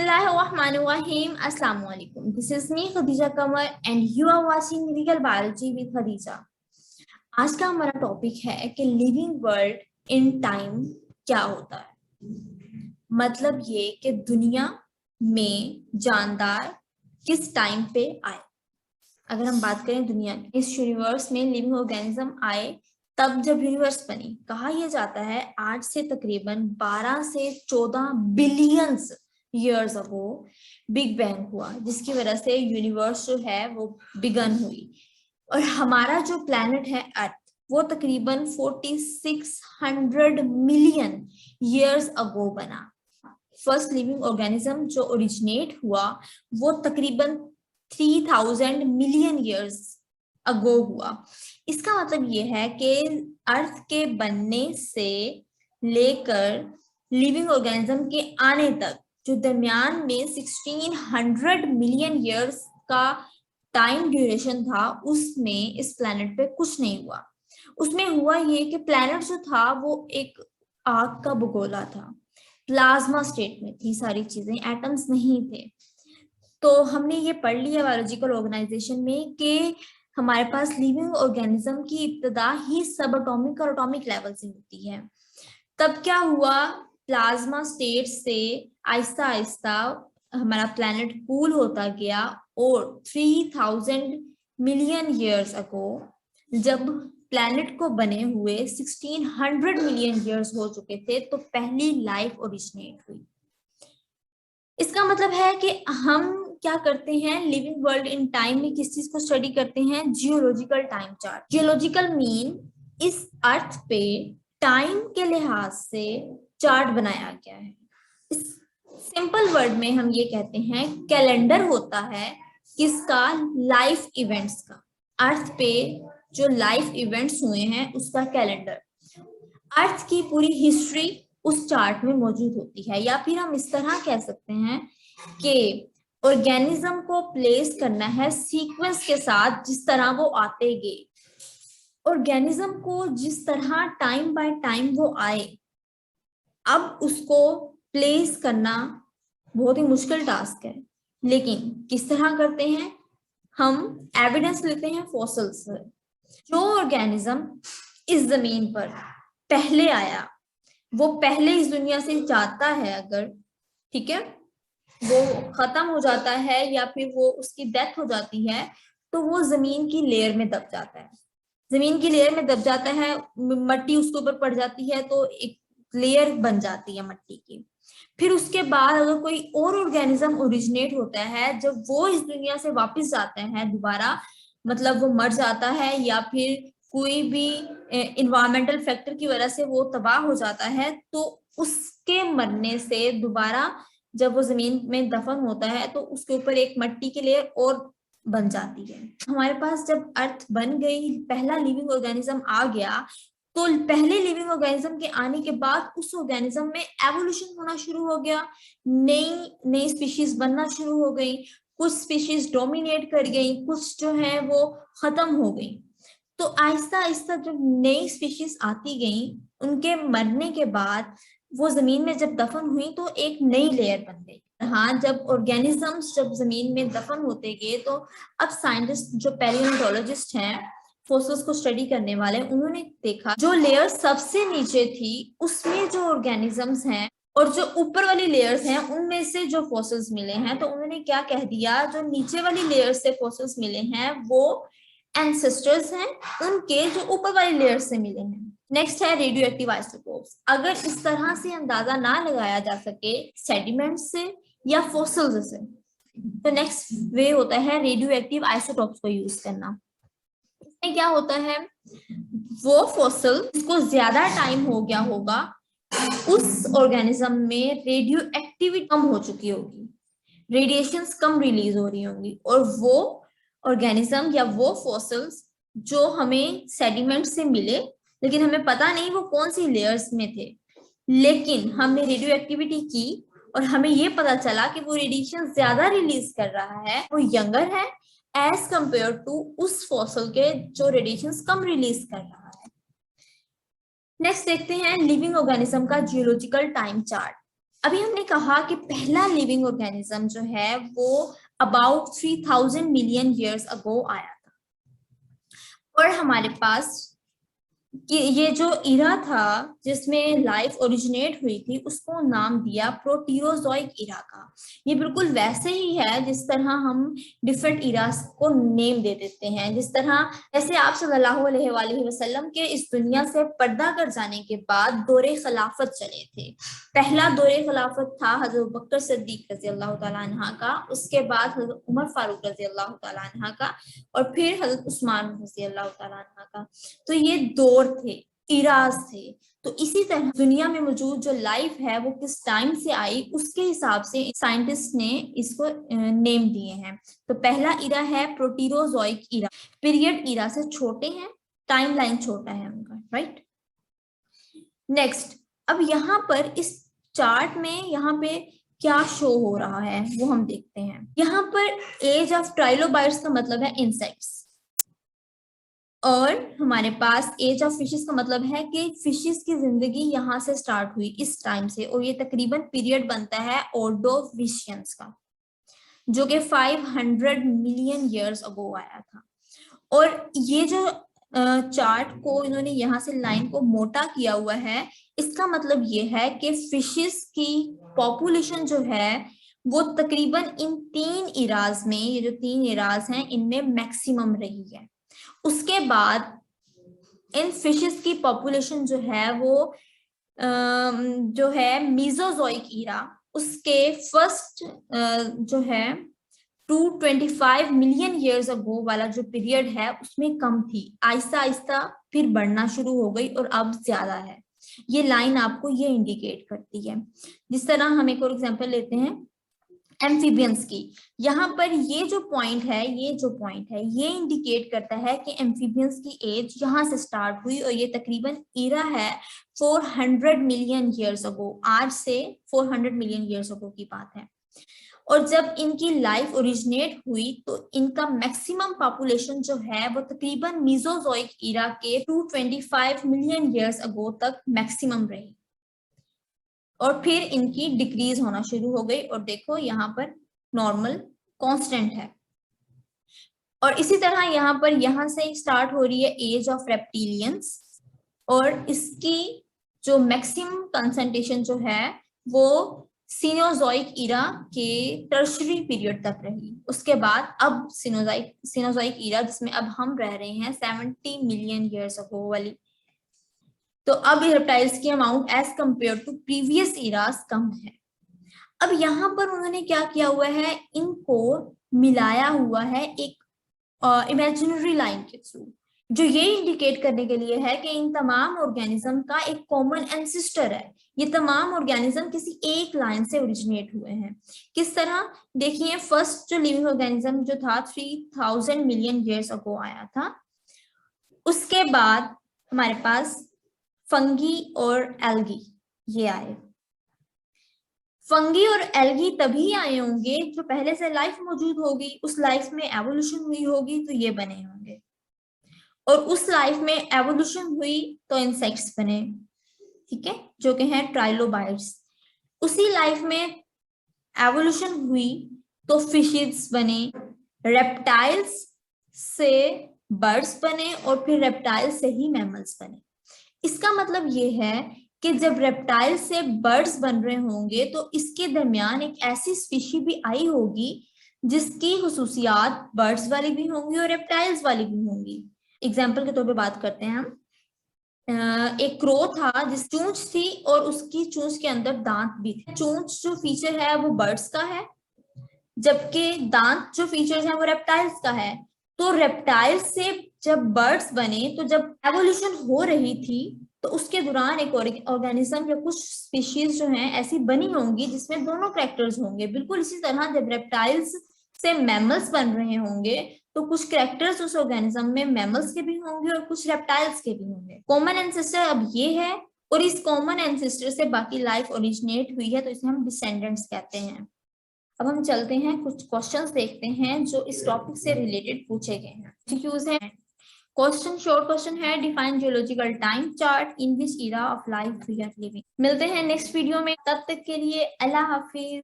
Bismillahirrahmanirrahim. Assalamu alaikum. This is me Khadija Kamar and you are watching Medical Biology with Khadija. आज का हमारा topic है कि living world in time क्या होता है। मतलब ये कि दुनिया में जानदार किस टाइम पे आए। अगर हम बात करें दुनिया की, इस यूनिवर्स में लिविंग ऑर्गेनिज्म आए तब जब यूनिवर्स बनी। कहा यह जाता है आज से तकरीबन 12 से 14 billions years ago big bang हुआ, जिसकी वजह से यूनिवर्स जो है वो बिगन हुई। और हमारा जो प्लैनेट है अर्थ वो तकरीबन 4600 मिलियन ईयर्स अगो बना। फर्स्ट लिविंग ऑर्गेनिज्म जो ओरिजिनेट हुआ वो तकरीबन 3000 मिलियन ईयर्स अगो हुआ। इसका मतलब ये है कि अर्थ के बनने से लेकर लिविंग ऑर्गेनिज्म के आने तक जो दरमियान में 1600 मिलियन ईयर्स का टाइम ड्यूरेशन था, उसमें इस प्लैनेट पे कुछ नहीं हुआ। उसमें हुआ ये कि प्लैनेट जो था वो एक आग का बुगोला था, प्लाज्मा स्टेट में थी सारी चीजें, एटम्स नहीं थे। तो हमने ये पढ़ लिया बायोलॉजिकल ऑर्गेनाइजेशन में कि हमारे पास लिविंग ऑर्गेनिज्म की इब्तिदा ही सब एटॉमिक और एटॉमिक लेवल से होती है। तब क्या हुआ, प्लाज्मा स्टेट से आहिस्ता आहिस्ता हमारा प्लैनेट कूल होता गया और 3000 मिलियन ईयर्स अगो जब प्लैनेट को बने हुए 1600 मिलियन ईयर्स हो चुके थे तो पहली लाइफ ओरिजिनेट हुई। इसका मतलब है कि हम क्या करते हैं लिविंग वर्ल्ड इन टाइम में किस चीज को स्टडी करते हैं, geological time chart. Geological mean इस अर्थ पे टाइम के लिहाज से चार्ट बनाया गया है। इस सिंपल वर्ड में हम ये कहते हैं कैलेंडर होता है किसका, लाइफ इवेंट्स का। अर्थ पे जो लाइफ इवेंट्स हुए हैं उसका कैलेंडर। अर्थ की पूरी हिस्ट्री उस चार्ट में मौजूद होती है। या फिर हम इस तरह कह सकते हैं कि ऑर्गेनिज्म को प्लेस करना है सीक्वेंस के साथ जिस तरह वो आते गए। ऑर्गेनिज्म को जिस तरह टाइम बाय टाइम वो आए, अब उसको प्लेस करना बहुत ही मुश्किल टास्क है, लेकिन किस तरह करते हैं, हम एविडेंस लेते हैं फॉसिल्स से। जो ऑर्गेनिज्म इस जमीन पर पहले आया वो पहले इस दुनिया से जाता है, अगर ठीक है वो खत्म हो जाता है या फिर वो उसकी डेथ हो जाती है तो वो जमीन की लेयर में दब जाता है। जमीन की लेयर में दब जाता है, मट्टी उसके ऊपर पड़ जाती है तो एक लेयर बन जाती है मट्टी की। फिर उसके बाद अगर कोई और ऑर्गेनिज्म ओरिजिनेट होता है, जब वो इस दुनिया से वापस जाता है दोबारा, मतलब वो मर जाता है या फिर कोई भी इन्वायरमेंटल फैक्टर की वजह से वो तबाह हो जाता है, तो उसके मरने से दोबारा जब वो जमीन में दफन होता है तो उसके ऊपर एक मट्टी की लेयर और बन जाती है। हमारे पास जब अर्थ बन गई, पहला लिविंग ऑर्गेनिज्म आ गया, तो पहले लिविंग ऑर्गेनिज्म के आने के बाद उस ऑर्गेनिज्म में एवोल्यूशन होना शुरू हो गया। नई नई स्पीशीज बनना शुरू हो गई, कुछ स्पीशीज डोमिनेट कर गई, कुछ जो है वो खत्म हो गई। तो आहिस्ता आहिस्ता जब नई स्पीशीज आती गई, उनके मरने के बाद वो जमीन में जब दफन हुई तो एक नई लेयर बन गई। हाँ, जब ऑर्गेनिजम्स जब जमीन में दफन होते गए तो अब साइंटिस्ट जो पैलियोंटोलॉजिस्ट हैं, फॉसिल्स को स्टडी करने वाले, उन्होंने देखा जो लेयर सबसे नीचे थी उसमें जो ऑर्गेनिजम्स हैं और जो ऊपर वाली लेयर्स हैं उनमें से जो फॉसिल्स मिले हैं, तो उन्होंने क्या कह दिया, जो नीचे वाली लेयर से फॉसिल्स मिले हैं वो एंसेस्टर्स हैं उनके जो ऊपर वाली लेयर से मिले हैं। नेक्स्ट है रेडियो एक्टिव आइसोटोप्स। अगर इस तरह से अंदाजा ना लगाया जा सके सेडिमेंट से या फॉसिल्स से, तो नेक्स्ट वे होता है रेडियो एक्टिव आइसोटोप्स को यूज करना। इसमें क्या होता है, वो फॉसिल जिसको ज्यादा टाइम हो गया होगा उस ऑर्गेनिज्म में रेडियो एक्टिविटी कम हो चुकी होगी, रेडिएशंस कम रिलीज हो रही होंगी, और वो ऑर्गेनिज्म या वो फॉसिल्स जो हमें सेडिमेंट से मिले लेकिन हमें पता नहीं वो कौन सी लेयर्स में थे, लेकिन हमने रेडियो एक्टिविटी की और हमें ये पता चला कि वो रेडिएशन ज्यादा रिलीज कर रहा है, वो यंगर है एज कंपेयर टू उस फॉसिल के जो रेडिएशन कम रिलीज कर रहा है। नेक्स्ट देखते हैं लिविंग ऑर्गेनिज्म का जियोलॉजिकल टाइम चार्ट। अभी हमने कहा कि पहला लिविंग ऑर्गेनिज्म जो है वो अबाउट 3000 मिलियन ईयर्स अगो आया था, और हमारे पास कि ये जो इरा था जिसमें लाइफ ओरिजिनेट हुई थी उसको नाम दिया प्रोटीरोजोइक इरा का। ये बिल्कुल वैसे ही है जिस तरह हम डिफरेंट इरास को नेम दे देते हैं, जिस तरह जैसे आप सल्लल्लाहु अलैहि वसल्लम के इस दुनिया से पर्दा कर जाने के बाद दौरे खिलाफत चले थे। पहला दौरे खिलाफत था हजरत बकर सिद्दीक रजी अल्लाह तआला अन्हा का, उसके बाद हजरत उमर फारूक रजी अल्लाह तआला अन्हा का, और फिर हजरत उस्मान रजी अल्लाह तआला अन्हा का। तो ये दौर थे, इराज थे। तो इसी तरह दुनिया में मौजूद जो लाइफ है वो किस टाइम से आई उसके हिसाब से साइंटिस्ट ने इसको नेम दिए हैं। तो पहला इरा है प्रोटीरोजोइक इरा, पीरियड इरा से छोटे हैं, टाइमलाइन छोटा है उनका, राइट। नेक्स्ट, अब यहाँ पर इस चार्ट में यहाँ पे क्या शो हो रहा है वो हम देखते हैं। यहाँ पर एज ऑफ ट्राइलोबाइट्स का मतलब है इंसेक्ट्स, और हमारे पास एज ऑफ फिशेस का मतलब है कि फिशेस की जिंदगी यहाँ से स्टार्ट हुई इस टाइम से, और ये तकरीबन पीरियड बनता है ऑर्डोविशियंस का, जो कि 500 मिलियन ईयर्स अगो आया था। और ये जो चार्ट को इन्होंने यहाँ से लाइन को मोटा किया हुआ है, इसका मतलब ये है कि फिशेस की पॉपुलेशन जो है वो तकरीबन इन 3 इराज में, ये जो 3 इराज हैं इनमें मैक्सिमम रही है। उसके बाद इन फिशेस की पॉपुलेशन जो है वो जो है मीजोजोइक ईरा, उसके फर्स्ट जो है 225 मिलियन ईयर्स अगो वाला जो पीरियड है उसमें कम थी, आहिस्ता आहिस्ता फिर बढ़ना शुरू हो गई और अब ज्यादा है। ये लाइन आपको ये इंडिकेट करती है। जिस तरह हम एक और एग्जांपल लेते हैं एम्फीबियंस की, यहाँ पर ये जो पॉइंट है ये इंडिकेट करता है कि एम्फीबियंस की एज यहाँ से स्टार्ट हुई, और ये तकरीबन इरा है 400 मिलियन ईयर्स अगो, आज से 400 मिलियन ईयर्स अगो की बात है। और जब इनकी लाइफ ओरिजिनेट हुई तो इनका मैक्सिमम पॉपुलेशन जो है वो तकरीबन मीजोजोइक इरा के 225 मिलियन ईयर्स अगो तक मैक्सिमम रही, और फिर इनकी डिक्रीज होना शुरू हो गई, और देखो यहाँ पर नॉर्मल कांस्टेंट है। और इसी तरह यहाँ से स्टार्ट हो रही है एज ऑफ रेप्टिलियंस, और इसकी जो मैक्सिमम कंसंट्रेशन जो है वो सीनोजोइक इरा के टर्शरी पीरियड तक रही। उसके बाद अब सीनोजोइक इरा जिसमें अब हम रह रहे हैं 70 मिलियन ईयर्स अगो वाली, तो अब रेप्टाइल्स की amount as compare to previous eras कम है। अब यहाँ पर उन्होंने क्या किया हुआ है, इनको मिलाया हुआ है एक इमेजिनरी लाइन के थ्रू, जो ये इंडिकेट करने के लिए है कि इन तमाम ऑर्गेनिज्म का एक कॉमन एंसिस्टर है। ये तमाम ऑर्गेनिज्म किसी एक लाइन से ओरिजिनेट हुए हैं। किस तरह, देखिए फर्स्ट जो लिविंग ऑर्गेनिज्म जो था 3000 मिलियन ईयर्स अगो आया था। उसके बाद हमारे पास फंगी और एल्गी ये आए। फंगी और एल्गी तभी आए होंगे जो पहले से लाइफ मौजूद होगी, उस लाइफ में एवोल्यूशन हुई होगी तो ये बने होंगे, और उस लाइफ में एवोल्यूशन हुई तो इंसेक्ट्स बने, ठीक है, जो कि हैं ट्राइलोबाइट्स। उसी लाइफ में एवोल्यूशन हुई तो फिशेस बने, रेप्टाइल्स से बर्ड्स बने, और फिर रेप्टाइल्स से ही मैमल्स बने। इसका मतलब ये है कि जब रेप्टाइल से बर्ड्स बन रहे होंगे तो इसके दरमियान एक ऐसी स्पीशी भी आई होगी जिसकी खुसूसियात बर्ड्स वाली भी होंगी और रेप्टाइल्स वाली भी होंगी। एग्जाम्पल के तौर पे बात करते हैं हम, एक क्रो था जिस चूंच थी और उसकी चूंच के अंदर दांत भी थे। चूंच जो फीचर है वो बर्ड्स का है, जबकि दांत जो फीचर्स है वो रेप्टाइल्स का है। तो रेप्टाइल्स से जब बर्ड्स बने तो जब एवोल्यूशन हो रही थी तो उसके दौरान एक ऑर्गेनिज्म या कुछ स्पीशीज जो हैं ऐसी बनी होंगी जिसमें दोनों कैरेक्टर्स होंगे। बिल्कुल इसी तरह जब रेप्टाइल्स से मैमल्स बन रहे होंगे तो कुछ कैरेक्टर्स उस ऑर्गेनिज्म में मैमल्स के भी होंगे और कुछ रेप्टाइल्स के भी होंगे। कॉमन एंसेस्टर अब ये है, और इस कॉमन एंसेस्टर से बाकी लाइफ ओरिजिनेट हुई है, तो इसे हम डिसेंडेंट्स कहते हैं। अब हम चलते हैं कुछ क्वेश्चंस देखते हैं जो इस टॉपिक से रिलेटेड पूछे गए हैं। क्यूज है, क्वेश्चन शॉर्ट क्वेश्चन है, define geological time chart in which era of life we are living. मिलते हैं नेक्स्ट वीडियो में, तब तक के लिए अल्लाह हाफिज।